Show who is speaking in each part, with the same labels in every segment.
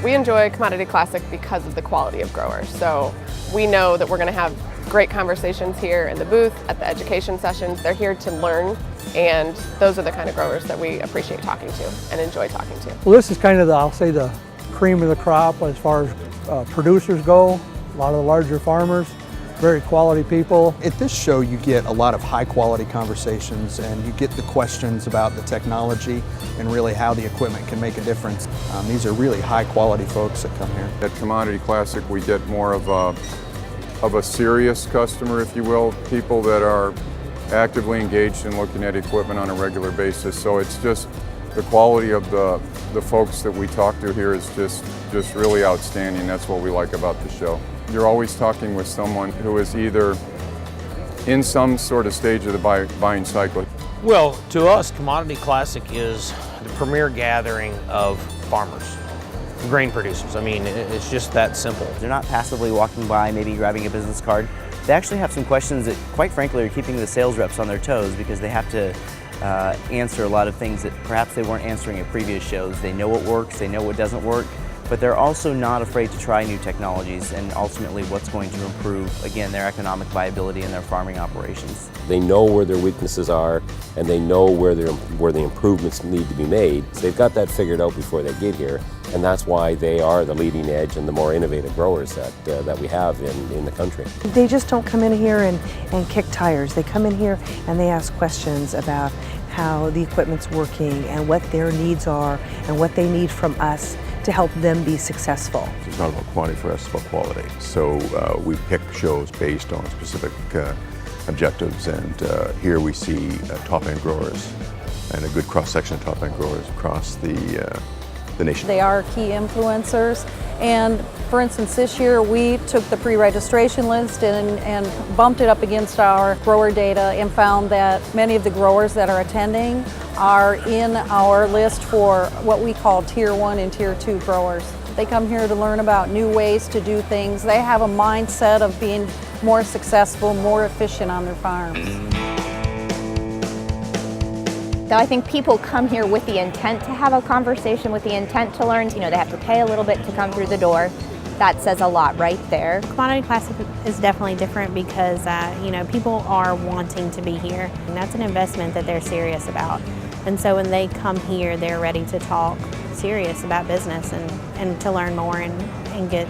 Speaker 1: We enjoy Commodity Classic because of the quality of growers. So we know that we're going to have great conversations here in the booth, at the education sessions. They're here to learn, and those are the kind of growers that we appreciate talking to and enjoy talking to.
Speaker 2: Well, this is kind of I'll say the cream of the crop as far as producers go. A lot of the larger farmers, very quality people.
Speaker 3: At this show you get a lot of high quality conversations, and you get the questions about the technology and really how the equipment can make a difference. These are really high quality folks that come here.
Speaker 4: At Commodity Classic we get more of a serious customer, if you will, people that are actively engaged in looking at equipment on a regular basis. So it's just the quality of the folks that we talk to here is just really outstanding. That's what we like about the show. You're always talking with someone who is either in some sort of stage of the buying cycle.
Speaker 5: Well, to us, Commodity Classic is the premier gathering of farmers, grain producers. I mean, it's just that simple.
Speaker 6: They're not passively walking by, maybe grabbing a business card. They actually have some questions that, quite frankly, are keeping the sales reps on their toes because they have to answer a lot of things that perhaps they weren't answering at previous shows. They know what works, they know what doesn't work, but they're also not afraid to try new technologies and ultimately what's going to improve, again, their economic viability in their farming operations.
Speaker 7: They know where their weaknesses are, and they know where the improvements need to be made. So they've got that figured out before they get here, and that's why they are the leading edge and the more innovative growers that we have in the country.
Speaker 8: They just don't come in here and kick tires. They come in here and they ask questions about how the equipment's working and what their needs are and what they need from us to help them be successful.
Speaker 9: It's not about quantity for us, it's about quality. So we pick shows based on specific objectives, and here we see top-end growers and a good cross-section of top-end growers across the nation.
Speaker 10: They are key influencers, and for instance this year we took the pre-registration list and bumped it up against our grower data and found that many of the growers that are attending are in our list for what we call Tier 1 and Tier 2 growers. They come here to learn about new ways to do things. They have a mindset of being more successful, more efficient on their farms.
Speaker 11: I think people come here with the intent to have a conversation, with the intent to learn. You know, they have to pay a little bit to come through the door. That says a lot right there.
Speaker 12: Commodity Classic is definitely different because, you know, people are wanting to be here. And that's an investment that they're serious about. And so when they come here, they're ready to talk serious about business and to learn more and get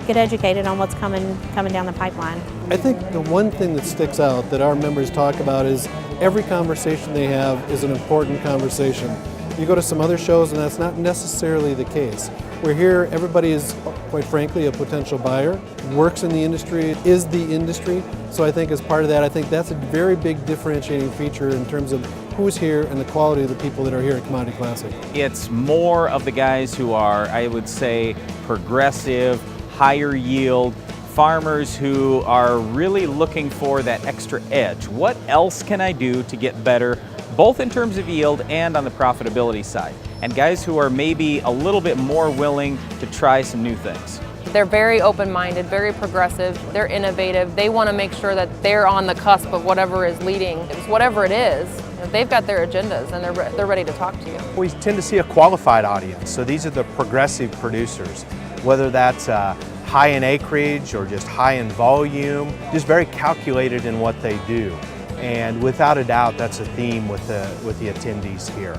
Speaker 12: educated on what's coming down the pipeline.
Speaker 13: I think the one thing that sticks out that our members talk about is every conversation they have is an important conversation. You go to some other shows and that's not necessarily the case. We're here, everybody is, quite frankly, a potential buyer, works in the industry, is the industry. So I think as part of that, I think that's a very big differentiating feature in terms of who's here and the quality of the people that are here at Commodity Classic.
Speaker 14: It's more of the guys who are, I would say, progressive, higher yield, farmers who are really looking for that extra edge. What else can I do to get better, both in terms of yield and on the profitability side? And guys who are maybe a little bit more willing to try some new things.
Speaker 1: They're very open-minded, very progressive, they're innovative. They want to make sure that they're on the cusp of whatever is leading. Whatever it is, they've got their agendas and they're ready to talk to you.
Speaker 15: We tend to see a qualified audience, so these are the progressive producers, whether that's high in acreage or just high in volume, just very calculated in what they do. And without a doubt, that's a theme with the attendees here.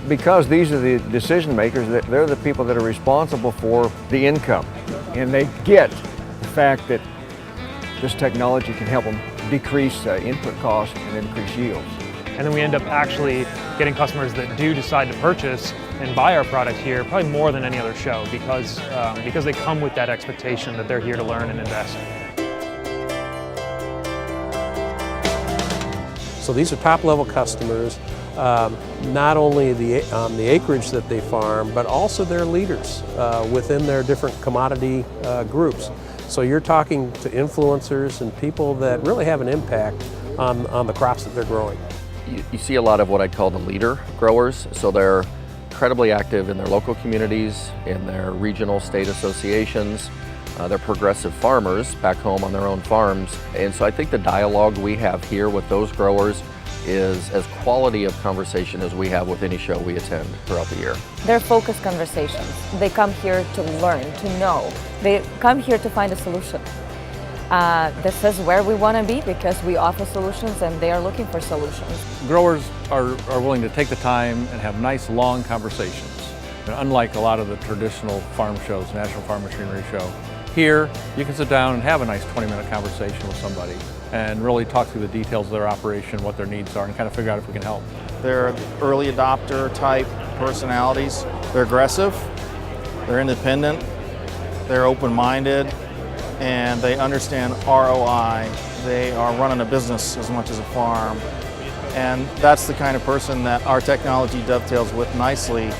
Speaker 16: Because these are the decision makers, they're the people that are responsible for the income. And they get the fact that this technology can help them decrease input costs and increase yields.
Speaker 17: And then we end up actually getting customers that do decide to purchase and buy our product here, probably more than any other show, because they come with that expectation that they're here to learn and invest.
Speaker 18: So these are top-level customers, not only on the acreage that they farm, but also their leaders within their different commodity groups. So you're talking to influencers and people that really have an impact on the crops that they're growing.
Speaker 19: You see a lot of what I'd call the leader growers, so they're incredibly active in their local communities, in their regional state associations. They're progressive farmers back home on their own farms. And so I think the dialogue we have here with those growers is as quality of conversation as we have with any show we attend throughout the year.
Speaker 20: They're focused conversations. They come here to learn, to know. They come here to find a solution. This is where we want to be because we offer solutions and they are looking for solutions.
Speaker 21: Growers are willing to take the time and have nice long conversations. And unlike a lot of the traditional farm shows, National Farm Machinery Show, here you can sit down and have a nice 20-minute conversation with somebody and really talk through the details of their operation, what their needs are, and kind of figure out if we can help.
Speaker 22: They're early adopter type personalities. They're aggressive, they're independent, they're open-minded, and they understand ROI. They are running a business as much as a farm. And that's the kind of person that our technology dovetails with nicely.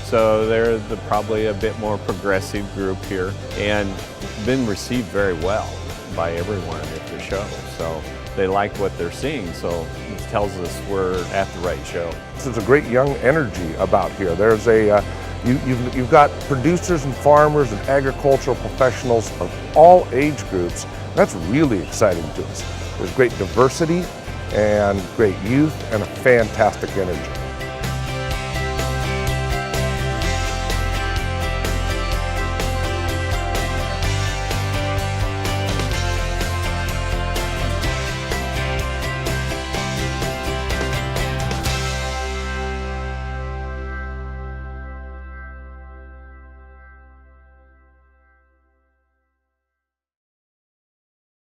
Speaker 23: So they're probably a bit more progressive group here and been received very well by everyone at the show. So they like what they're seeing, so it tells us we're at the right show.
Speaker 24: There's a great young energy about here. There's you've got producers and farmers and agricultural professionals of all age groups. That's really exciting to us. There's great diversity and great youth and a fantastic energy.